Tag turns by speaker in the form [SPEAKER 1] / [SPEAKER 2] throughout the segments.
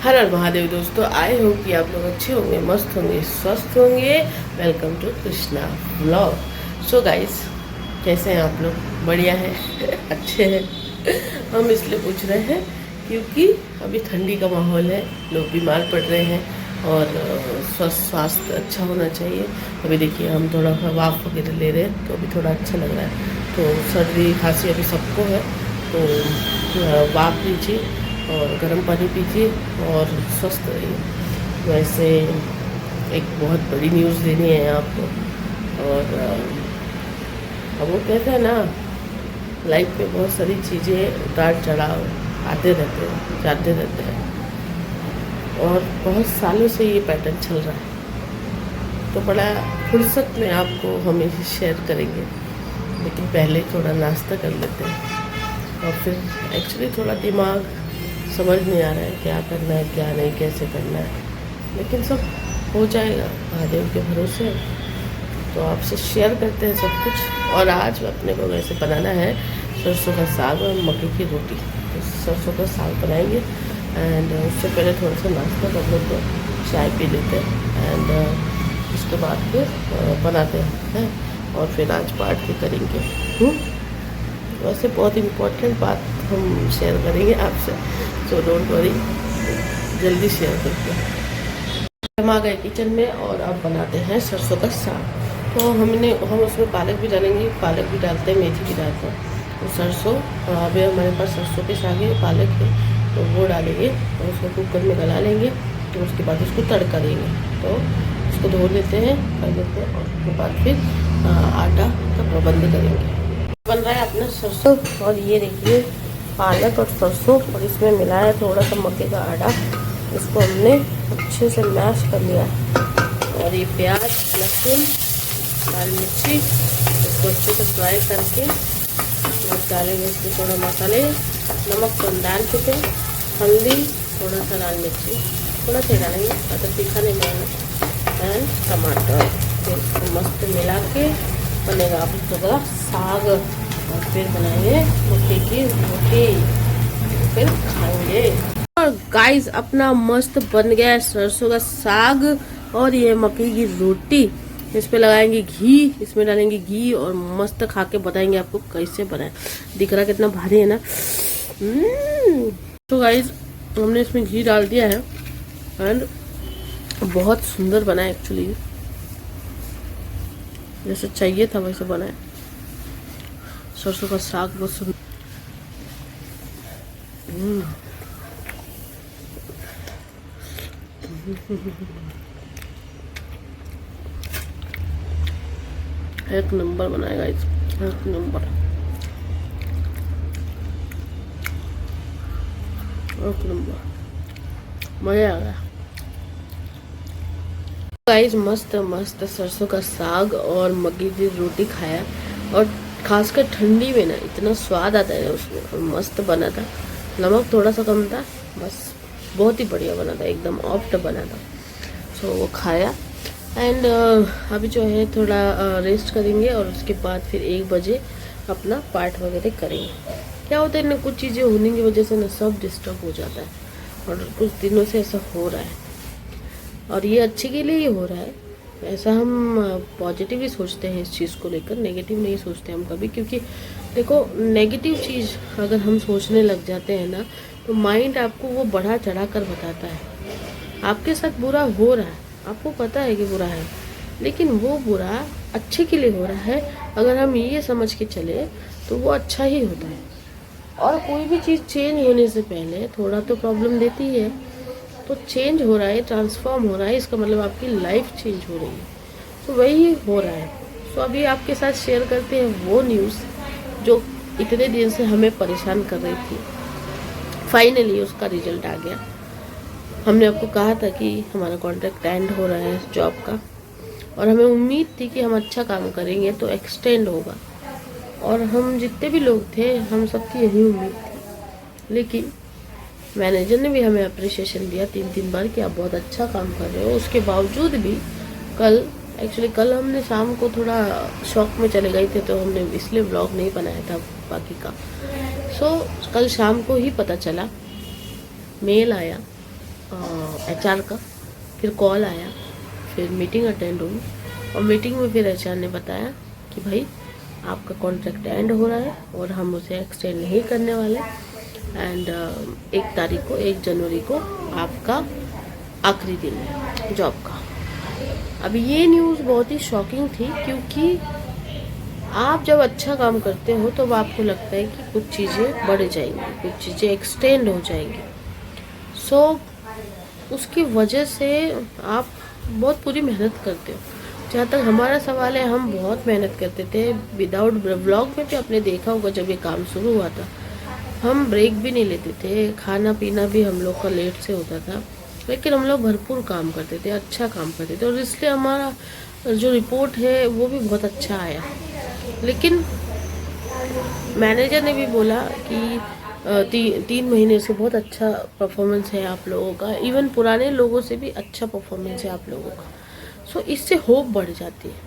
[SPEAKER 1] हर हर महादेव दोस्तों, आए हो कि आप लोग अच्छे होंगे, मस्त होंगे, स्वस्थ होंगे। Welcome to Krishna vlog. So guys, कैसे हैं आप लोग? बढ़िया है अच्छे हैं। हम इसलिए पूछ रहे हैं क्योंकि अभी ठंडी का माहौल है, लोग बीमार पड़ रहे हैं और स्वस्थ स्वास्थ्य अच्छा होना चाहिए। अभी देखिए हम थोड़ा वाफ वगैरह ले रहे हैं तो अभी थोड़ा अच्छा लग रहा है। तो सर्दी खांसी अभी सबको है, तो वाफ लीजिए और गर्म पानी पीजिए और स्वस्थ रहिए। वैसे एक बहुत बड़ी न्यूज़ देनी है आपको। और अब वो कहते हैं ना, लाइफ में बहुत सारी चीज़ें उतार चढ़ाव आते रहते हैं, जाते रहते हैं, और बहुत सालों से ये पैटर्न चल रहा है। तो बड़ा फुर्सत में आपको हम इसे शेयर करेंगे, लेकिन पहले थोड़ा नाश्ता कर लेते हैं। और फिर एक्चुअली थोड़ा दिमाग समझ नहीं आ रहा है क्या करना है क्या नहीं, कैसे करना है, लेकिन सब हो जाएगा महादेव के भरोसे। तो आपसे शेयर करते हैं सब कुछ। और आज अपने को वैसे बनाना है सरसों का साग और मक्के की रोटी। तो सरसों का साग बनाएंगे एंड उससे पहले थोड़ा सा नाश्ता कर लेते हैं, चाय पी लेते हैं एंड उसके बाद फिर बनाते हैं और फिर आज पार्ट भी करेंगे। वैसे बहुत इम्पोर्टेंट बात हम शेयर करेंगे आपसे, सो डोंट वरी, जल्दी शेयर करते हैं। हम आ गए किचन में और अब बनाते हैं सरसों का साग। तो हम उसमें पालक भी डालेंगे, पालक भी डालते हैं, मेथी भी डालते हैं। तो सरसों, अभी हमारे पास सरसों के साग है, पालक है, तो वो डालेंगे और उसको कुकर में गला लेंगे। तो उसके बाद उसको तड़का देंगे। तो उसको धो लेते हैं, कर लेते हैं और उसके बाद फिर आटा का प्रबंध करेंगे। बन रहा है अपना सरसों, और ये देखिए पालक और सरसों, और इसमें मिलाया है थोड़ा सा मक्के का आटा। इसको हमने अच्छे से मैश कर लिया है। और ये प्याज, लहसुन, लाल मिर्ची, इसको अच्छे से फ्राई करके डालेंगे। इसमें थोड़ा मसाले, नमक तो हम डाल चुके हैं, हल्दी, थोड़ा सा लाल मिर्ची, थोड़ा सा डालेंगे, ज़्यादा तीखा नहीं डालना, एंड टमाटर। फिर इसको मस्त मिला के बनेगा आप का साग। और फिर बनाएंगे मक्के की रोटी, फिर खाएंगे। और गाइस, अपना मस्त बन गया है सरसों का साग और ये मक्के की रोटी। इस पे लगाएंगे घी, इसमें डालेंगे घी और मस्त खा के बताएंगे आपको कैसे बनाए। दिख रहा कितना भारी है ना। तो गाइस, हमने इसमें घी डाल दिया है एंड बहुत सुंदर बना है। एक्चुअली जैसे चाहिए था वैसे बनाए। सरसों का साग बहुत सुंदर। एक नंबर बनाएगा, एक नंबर, एक नंबर, मजा आ गया गाइस। मस्त मस्त सरसों का साग और मक्के की रोटी खाया, और खासकर ठंडी में ना इतना स्वाद आता है उसमें, और मस्त बना था। नमक थोड़ा सा कम था बस, बहुत ही बढ़िया बना था, एकदम ऑफ्ट बना था। सो वो खाया एंड अभी जो है थोड़ा रेस्ट करेंगे और उसके बाद फिर 1 बजे अपना पाठ वगैरह करेंगे। क्या होता है ना, कुछ चीज़ें होने की वजह से ना सब डिस्टर्ब हो जाता है, और कुछ दिनों से ऐसा हो रहा है, और ये अच्छे के लिए ही हो रहा है। ऐसा हम पॉजिटिव ही सोचते हैं इस चीज़ को लेकर, नेगेटिव नहीं सोचते हम कभी। क्योंकि देखो, नेगेटिव चीज़ अगर हम सोचने लग जाते हैं ना, तो माइंड आपको वो बढ़ा चढ़ा कर बताता है। आपके साथ बुरा हो रहा है, आपको पता है कि बुरा है, लेकिन वो बुरा अच्छे के लिए हो रहा है। अगर हम ये समझ के चले तो वो अच्छा ही होता है। और कोई भी चीज़ चेंज होने से पहले थोड़ा तो प्रॉब्लम देती है। तो चेंज हो रहा है, ट्रांसफॉर्म हो रहा है, इसका मतलब आपकी लाइफ चेंज हो रही है। तो वही हो रहा है। तो अभी आपके साथ शेयर करते हैं वो न्यूज़ जो इतने दिन से हमें परेशान कर रही थी। फाइनली उसका रिजल्ट आ गया। हमने आपको कहा था कि हमारा कॉन्ट्रैक्ट एंड हो रहा है जॉब का, और हमें उम्मीद थी कि हम अच्छा काम करेंगे तो एक्सटेंड होगा, और हम जितने भी लोग थे हम सबकी यही उम्मीद थी। लेकिन मैनेजर ने भी हमें अप्रिशिएशन दिया 3 बार कि आप बहुत अच्छा काम कर रहे हो। उसके बावजूद भी कल हमने शाम को थोड़ा शॉक में चले गए थे, तो हमने इसलिए व्लॉग नहीं बनाया था बाकी का। कल शाम को ही पता चला, मेल आया HR का, फिर कॉल आया, फिर मीटिंग अटेंड हुई और मीटिंग में फिर HR ने बताया कि भाई आपका कॉन्ट्रैक्ट एंड हो रहा है और हम उसे एक्सटेंड नहीं करने वाले एंड 1 जनवरी को आपका आखिरी दिन है जॉब का। अभी ये न्यूज़ बहुत ही शॉकिंग थी, क्योंकि आप जब अच्छा काम करते हो तो आपको लगता है कि कुछ चीज़ें बढ़ जाएंगी, कुछ चीज़ें एक्सटेंड हो जाएंगी। सो उसकी वजह से आप बहुत पूरी मेहनत करते हो। जहाँ तक हमारा सवाल है, हम बहुत मेहनत करते थे विदाउट व्लॉग में भी आपने देखा होगा। जब ये काम शुरू हुआ था हम ब्रेक भी नहीं लेते थे, खाना पीना भी हम लोग का लेट से होता था, लेकिन हम लोग भरपूर काम करते थे, अच्छा काम करते थे और इसलिए हमारा जो रिपोर्ट है वो भी बहुत अच्छा आया। लेकिन मैनेजर ने भी बोला कि 3 महीने से बहुत अच्छा परफॉर्मेंस है आप लोगों का, इवन पुराने लोगों से भी अच्छा परफॉर्मेंस है आप लोगों का। सो इससे होप बढ़ जाती है।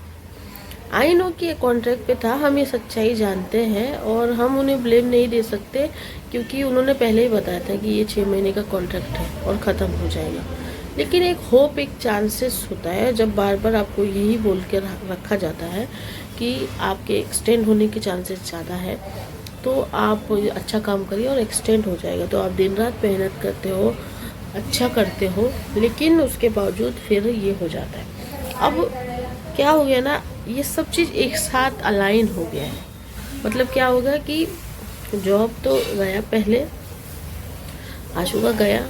[SPEAKER 1] आई नो कि ये कॉन्ट्रैक्ट पे था, हम ये सच्चाई जानते हैं और हम उन्हें ब्लेम नहीं दे सकते, क्योंकि उन्होंने पहले ही बताया था कि ये 6 महीने का कॉन्ट्रैक्ट है और ख़त्म हो जाएगा। लेकिन एक होप, एक चांसेस होता है। जब बार बार आपको यही बोल के रखा जाता है कि आपके एक्सटेंड होने के चांसेस ज़्यादा है, तो आप अच्छा काम करिए और एक्सटेंड हो जाएगा। तो आप दिन रात मेहनत करते हो, अच्छा करते हो, लेकिन उसके बावजूद फिर ये हो जाता है। अब क्या हो गया ना, ये सब चीज़ एक साथ अलाइन हो गया है। मतलब क्या होगा कि जॉब तो गया, पहले आशु का गया,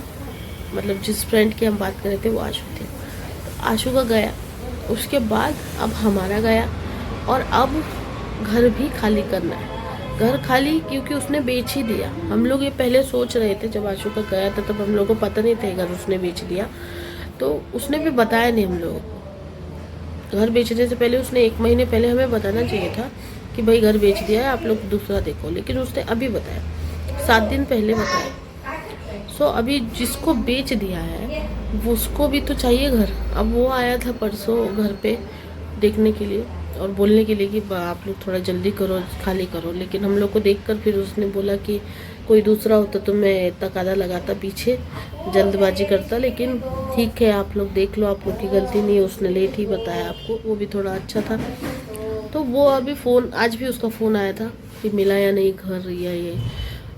[SPEAKER 1] मतलब जिस फ्रेंड की हम बात कर रहे थे वो आशु थे, तो आशु का गया, उसके बाद अब हमारा गया और अब घर भी खाली करना है। घर खाली क्योंकि उसने बेच ही दिया। हम लोग ये पहले सोच रहे थे, जब आशु का गया था तब हम लोग को पता नहीं था घर उसने बेच दिया, तो उसने भी बताया नहीं हम लोगों को। घर बेचने से पहले उसने 1 महीने पहले हमें बताना चाहिए था कि भाई घर बेच दिया है, आप लोग दूसरा देखो, लेकिन उसने अभी बताया, 7 दिन पहले बताया। सो अभी जिसको बेच दिया है वो उसको भी तो चाहिए घर। अब वो आया था परसों घर पे देखने के लिए और बोलने के लिए कि आप लोग थोड़ा जल्दी करो, खाली करो, लेकिन हम लोग को देखकर फिर उसने बोला कि कोई दूसरा होता तो मैं तकादा लगाता पीछे, जल्दबाजी करता, लेकिन ठीक है आप लोग देख लो, आप लोग की गलती नहीं है, उसने लेट ही बताया आपको, वो भी थोड़ा अच्छा था। तो वो अभी फ़ोन, आज भी उसका फ़ोन आया था कि मिला या नहीं घर या ये।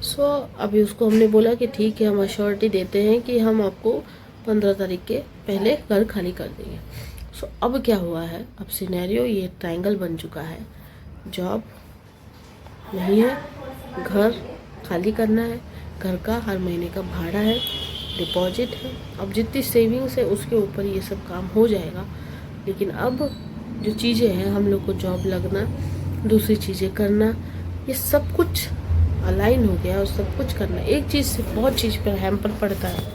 [SPEAKER 1] सो अभी उसको हमने बोला कि ठीक है, हम अश्योरिटी देते हैं कि हम आपको 15 तारीख के पहले घर खाली कर देंगे। सो अब क्या हुआ है, अब सिनेरियो ये ट्रायंगल बन चुका है। जॉब नहीं है, घर खाली करना है, घर का हर महीने का भाड़ा है, डिपॉजिट है, अब जितनी सेविंग्स है उसके ऊपर ये सब काम हो जाएगा। लेकिन अब जो चीज़ें हैं, हम लोग को जॉब लगना, दूसरी चीज़ें करना, ये सब कुछ अलाइन हो गया और सब कुछ करना। एक चीज़ से बहुत चीज़ पर हैम्पर पड़ता है।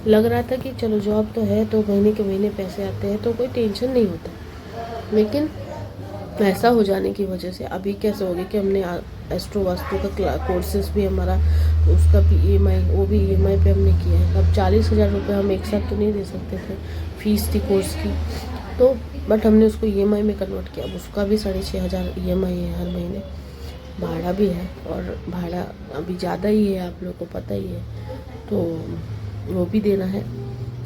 [SPEAKER 1] लग रहा था कि चलो जॉब तो है तो महीने के महीने पैसे आते हैं तो कोई टेंशन नहीं होता, लेकिन ऐसा हो जाने की वजह से अभी कैसे हो गया कि हमने एस्ट्रो वास्तु का कोर्सेज भी हमारा, उसका भी EMI, वो भी EMI पे हमने किया है। अब 40,000 रुपये हम एक साथ तो नहीं दे सकते थे, फीस थी कोर्स की, तो बट हमने उसको EMI में कन्वर्ट किया। अब उसका भी 6,500 EMI है हर महीने, भाड़ा भी है और भाड़ा अभी ज़्यादा ही है, आप लोग को पता ही है, तो वो भी देना है।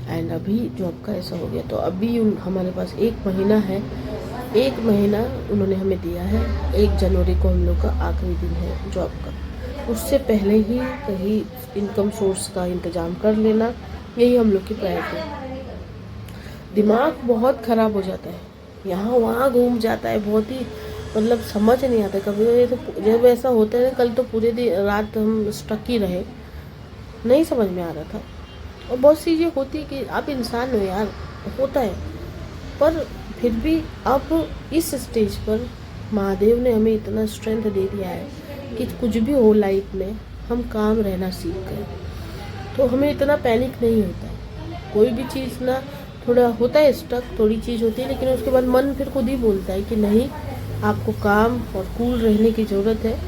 [SPEAKER 1] एंड अभी जॉब का ऐसा हो गया, तो अभी हमारे पास 1 महीना है, 1 महीना उन्होंने हमें दिया है। 1 जनवरी को हम लोग का आखिरी दिन है जॉब का। उससे पहले ही कहीं इनकम सोर्स का इंतज़ाम कर लेना, यही हम लोग की प्रायोरिटी है। दिमाग बहुत ख़राब हो जाता है, यहाँ वहाँ घूम जाता है, बहुत ही मतलब समझ नहीं आता कभी। तो जब ऐसा होता है, कल तो पूरे दिन रात हम स्टक ही रहे, नहीं समझ में आ रहा था। और बहुत सी चीज़ें होती है कि आप इंसान हो यार, होता है, पर फिर भी अब इस स्टेज पर महादेव ने हमें इतना स्ट्रेंथ दे दिया है कि कुछ भी हो लाइफ में हम काम रहना सीख गए, तो हमें इतना पैनिक नहीं होता है। कोई भी चीज़ ना, थोड़ा होता है स्टक, थोड़ी चीज़ होती है, लेकिन उसके बाद मन फिर खुद ही बोलता है कि नहीं, आपको काम और कूल रहने की ज़रूरत है।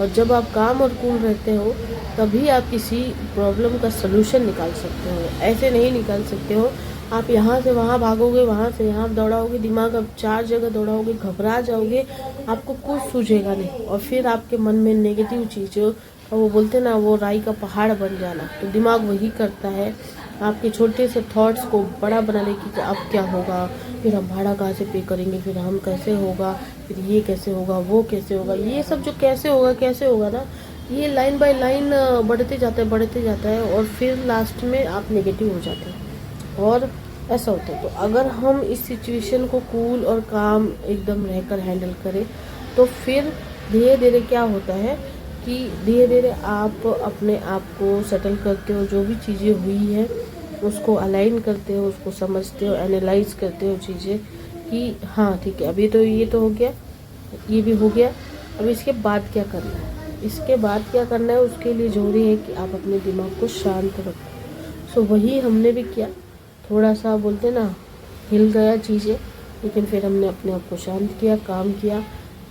[SPEAKER 1] और जब आप काम और कूल रहते हो तभी आप किसी प्रॉब्लम का सलूशन निकाल सकते हो, ऐसे नहीं निकाल सकते हो। आप यहाँ से वहाँ भागोगे, वहाँ से यहाँ दौड़ाओगे, दिमाग अब 4 जगह दौड़ाओगे, घबरा जाओगे, आपको कुछ सूझेगा नहीं, और फिर आपके मन में नेगेटिव चीज़ें, और वो बोलते ना, वो राई का पहाड़ बन जाना, तो दिमाग वही करता है आपके छोटे से थॉट्स को बड़ा बनाने की कि अब क्या होगा, फिर हम भाड़ा कहाँ से पे करेंगे, फिर हम कैसे होगा, फिर ये कैसे होगा, वो कैसे होगा, ये सब जो कैसे होगा ना, ये लाइन बाय लाइन बढ़ते जाता है और फिर लास्ट में आप नेगेटिव हो जाते हैं और ऐसा होता है। तो अगर हम इस सिचुएशन को कूल और काम एकदम रहकर हैंडल करें तो फिर धीरे धीरे क्या होता है कि धीरे धीरे आप अपने आप को सेटल करते हो, जो भी चीज़ें हुई है उसको अलाइन करते हो, उसको समझते हो, एनालाइज करते हो चीज़ें कि हाँ ठीक है, अभी तो ये तो हो गया, ये भी हो गया, अब इसके बाद क्या करना है, इसके बाद क्या करना है, उसके लिए ज़रूरी है कि आप अपने दिमाग को शांत रखो। सो वही हमने भी किया, थोड़ा सा बोलते ना हिल गया चीज़ें, लेकिन फिर हमने अपने आप को शांत किया, काम किया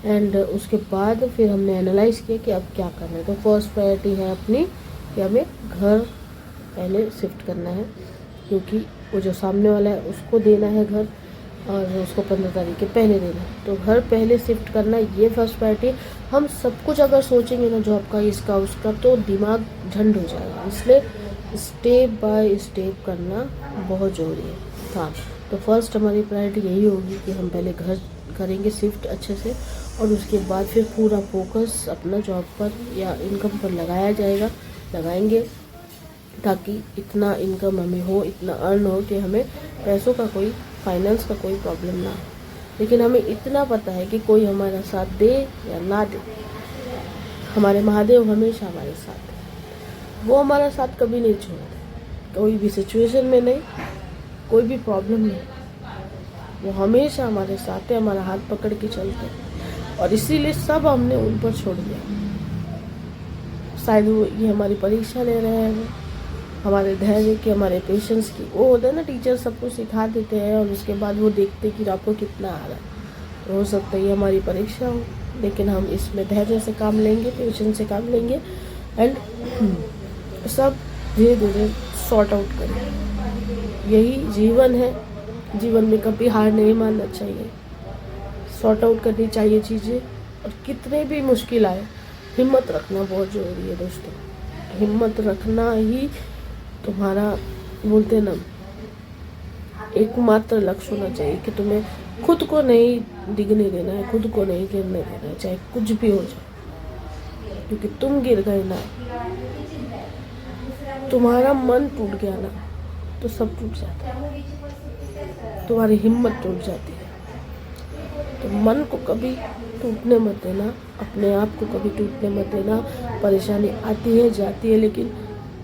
[SPEAKER 1] एंड उसके बाद फिर हमने एनालाइज किया कि अब क्या करना है। तो फर्स्ट प्रायोरिटी है अपनी कि हमें घर पहले शिफ्ट करना है, क्योंकि वो जो सामने वाला है उसको देना है घर और उसको 15 तारीख के पहले देना है, तो घर पहले शिफ्ट करना ये फर्स्ट प्रायोरिटी। हम सब कुछ अगर सोचेंगे ना जॉब का, इसका उसका, तो दिमाग झंड हो जाएगा, इसलिए स्टेप बाय स्टेप करना बहुत ज़रूरी है। हाँ, तो फर्स्ट हमारी प्रायोरिटी यही होगी कि हम पहले घर करेंगे शिफ्ट अच्छे से और उसके बाद फिर पूरा फोकस अपना जॉब पर या इनकम पर लगाएंगे ताकि इतना इनकम हमें हो, इतना अर्न हो कि हमें पैसों का कोई, फाइनेंस का कोई प्रॉब्लम ना हो। लेकिन हमें इतना पता है कि कोई हमारा साथ दे या ना दे, हमारे महादेव हमेशा हमारे साथ है, वो हमारा साथ कभी नहीं छोड़ते, कोई भी सिचुएशन में नहीं, कोई भी प्रॉब्लम नहीं, वो हमेशा हमारे साथ है, हमारा हाथ पकड़ के चलते हैं और इसीलिए सब हमने उन पर छोड़ दिया। शायद वो ये हमारी परीक्षा ले रहे हैं, हमारे धैर्य की, हमारे पेशेंस की। वो होता है ना, टीचर सब कुछ सिखा देते हैं और उसके बाद वो देखते कि आपको कितना आ रहा है, तो हो सकता है ये हमारी परीक्षा हो, लेकिन हम इसमें धैर्य से काम लेंगे, पेशेंस से काम लेंगे एंड सब धीरे धीरे सॉर्ट आउट करेंगे। यही जीवन है, जीवन में कभी हार नहीं मानना चाहिए, सॉर्ट आउट करनी चाहिए चीज़ें, और कितने भी मुश्किल आए हिम्मत रखना बहुत ज़रूरी है दोस्तों। हिम्मत रखना ही तुम्हारा, बोलते ना, एकमात्र लक्ष्य होना चाहिए कि तुम्हें खुद को नहीं डिगने देना है, खुद को नहीं गिरने देना है, चाहे कुछ भी हो जाए, क्योंकि तुम गिर गए ना, तुम्हारा मन टूट गया ना, तो सब टूट जाता है, तुम्हारी हिम्मत टूट जाती है। तो मन को कभी टूटने मत देना, अपने आप को कभी टूटने मत देना। परेशानी आती है जाती है, लेकिन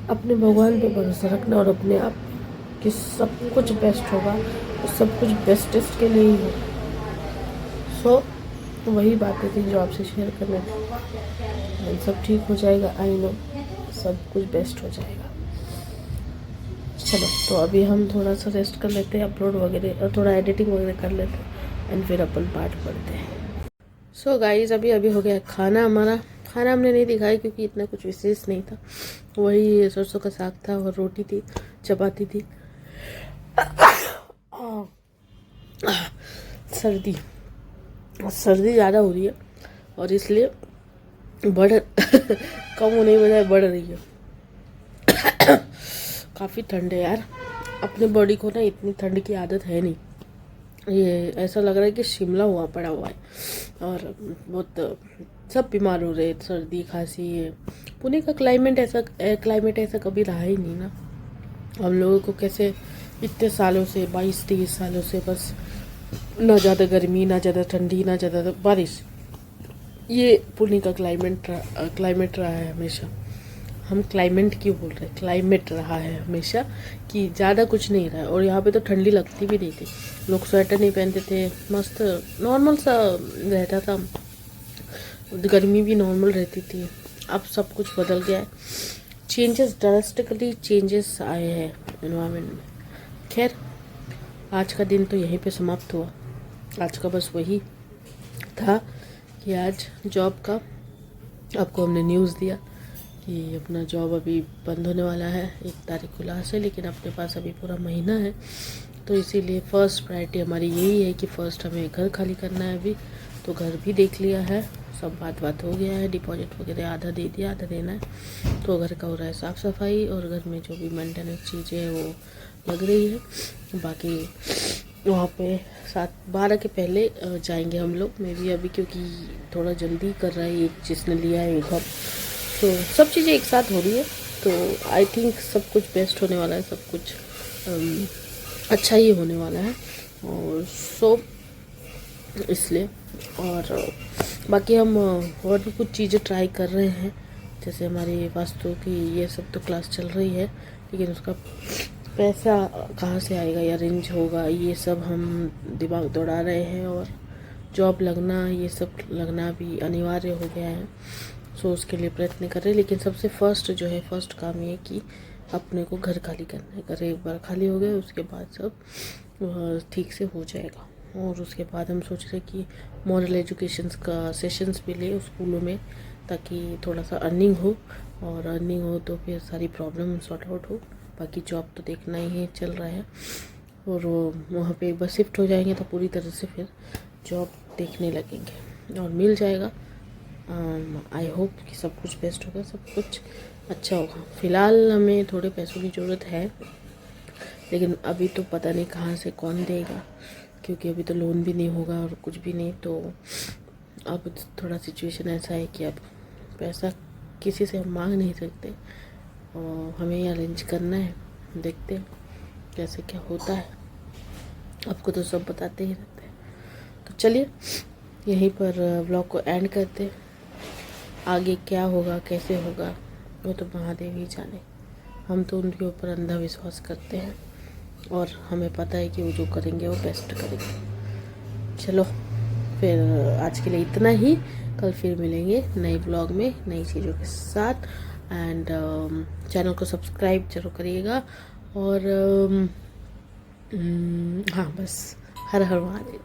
[SPEAKER 1] अपने भगवान पे भरोसा रखना और अपने आप कि सब कुछ बेस्ट होगा, और सब कुछ बेस्टेस्ट के लिए ही होगा। सो वही बातें थी जो आपसे शेयर करने थी। सब ठीक हो जाएगा, आई नो, सब कुछ बेस्ट हो जाएगा। चलो, तो अभी हम थोड़ा सा रेस्ट कर लेते हैं, अपलोड वगैरह और थोड़ा एडिटिंग वगैरह कर लेते हैं एंड फिर अपन पाठ पढ़ते हैं। सो गाइस, अभी हो गया खाना हमारा। खाना हमने नहीं दिखाया क्योंकि इतना कुछ विशेष नहीं था, वही सरसों का साग था और रोटी थी, चपाती थी। सर्दी ज़्यादा हो रही है और इसलिए कम होने की बजाय बढ़ रही है। काफ़ी ठंड है यार, अपने बॉडी को ना इतनी ठंड की आदत है नहीं, ये ऐसा लग रहा है कि शिमला हुआ पड़ा हुआ है और बहुत सब बीमार हो रहे हैं, सर्दी खांसी है। पुणे का क्लाइमेट ऐसा कभी रहा ही नहीं ना। हम लोगों को कैसे इतने सालों से, 22-23 सालों से बस ना ज़्यादा गर्मी, ना ज़्यादा ठंडी, ना ज़्यादा बारिश, ये पुणे का क्लाइमेट रहा है हमेशा। हम क्लाइमेट क्यों बोल रहे हैं, क्लाइमेट रहा है हमेशा कि ज़्यादा कुछ नहीं रहा है। और यहाँ पे तो ठंडी लगती भी नहीं थी, लोग स्वेटर नहीं पहनते थे, मस्त नॉर्मल सा रहता था, गर्मी भी नॉर्मल रहती थी। अब सब कुछ बदल गया है, ड्रास्टिकली चेंजेस आए हैं एनवायरनमेंट में। खैर, आज का दिन तो यहीं पे समाप्त हुआ। आज का बस वही था कि आज जॉब का आपको हमने न्यूज़ दिया कि अपना जॉब अभी बंद होने वाला है 1 तारीख को लास्ट है, लेकिन अपने पास अभी पूरा महीना है। तो इसीलिए फ़र्स्ट प्रायोरिटी हमारी यही है कि फ़र्स्ट हमें घर खाली करना है अभी, तो घर भी देख लिया है, सब बात हो गया है, डिपॉजिट वगैरह आधा दे दिया, आधा देना है। तो घर का हो रहा है साफ़ सफाई और घर में जो भी मेंटेनेंस चीज़ें हैं वो लग रही है। बाकी वहाँ पे 7-12 के पहले जाएंगे हम लोग, मैं भी अभी, क्योंकि थोड़ा जल्दी कर रहा है एक जिसने लिया है घर, तो सब चीज़ें एक साथ हो रही है। तो आई थिंक सब कुछ बेस्ट होने वाला है, सब कुछ अच्छा ही होने वाला है। और सो इसलिए, और बाकी हम और भी कुछ चीज़ें ट्राई कर रहे हैं, जैसे हमारी वास्तु की ये सब तो क्लास चल रही है, लेकिन उसका पैसा कहाँ से आएगा या अरेंज होगा, ये सब हम दिमाग दौड़ा रहे हैं। और जॉब लगना, ये सब लगना भी अनिवार्य हो गया है। सो उसके लिए प्रयत्न कर रहे हैं, लेकिन सबसे फर्स्ट काम ये कि अपने को घर खाली करना है। घर एक बार खाली हो गया उसके बाद सब ठीक से हो जाएगा। और उसके बाद हम सोच रहे कि मॉरल एजुकेशंस का सेशंस भी ले स्कूलों में, ताकि थोड़ा सा अर्निंग हो, और अर्निंग हो तो फिर सारी प्रॉब्लम सॉर्ट आउट हो। बाकी जॉब तो देखना ही है, चल रहा है। और वहाँ पे एक बार शिफ्ट हो जाएंगे तो पूरी तरह से फिर जॉब देखने लगेंगे और मिल जाएगा। आई होप कि सब कुछ बेस्ट होगा, सब कुछ अच्छा होगा। फ़िलहाल हमें थोड़े पैसों की ज़रूरत है, लेकिन अभी तो पता नहीं कहाँ से कौन देगा, क्योंकि अभी तो लोन भी नहीं होगा और कुछ भी नहीं। तो अब थोड़ा सिचुएशन ऐसा है कि अब पैसा किसी से हम मांग नहीं सकते, और हमें ही अरेंज करना है। देखते हैं कैसे क्या होता है, आपको तो सब बताते ही रहते हैं। तो चलिए यहीं पर व्लॉग को एंड करते हैं। आगे क्या होगा, कैसे होगा, वो तो महादेव ही जाने। हम तो उनके ऊपर अंधा विश्वास करते हैं, और हमें पता है कि वो जो करेंगे वो बेस्ट करेंगे। चलो फिर आज के लिए इतना ही, कल फिर मिलेंगे नए व्लॉग में नई चीज़ों के साथ। एंड चैनल को सब्सक्राइब जरूर करिएगा। और हाँ बस, हर हर महादेव।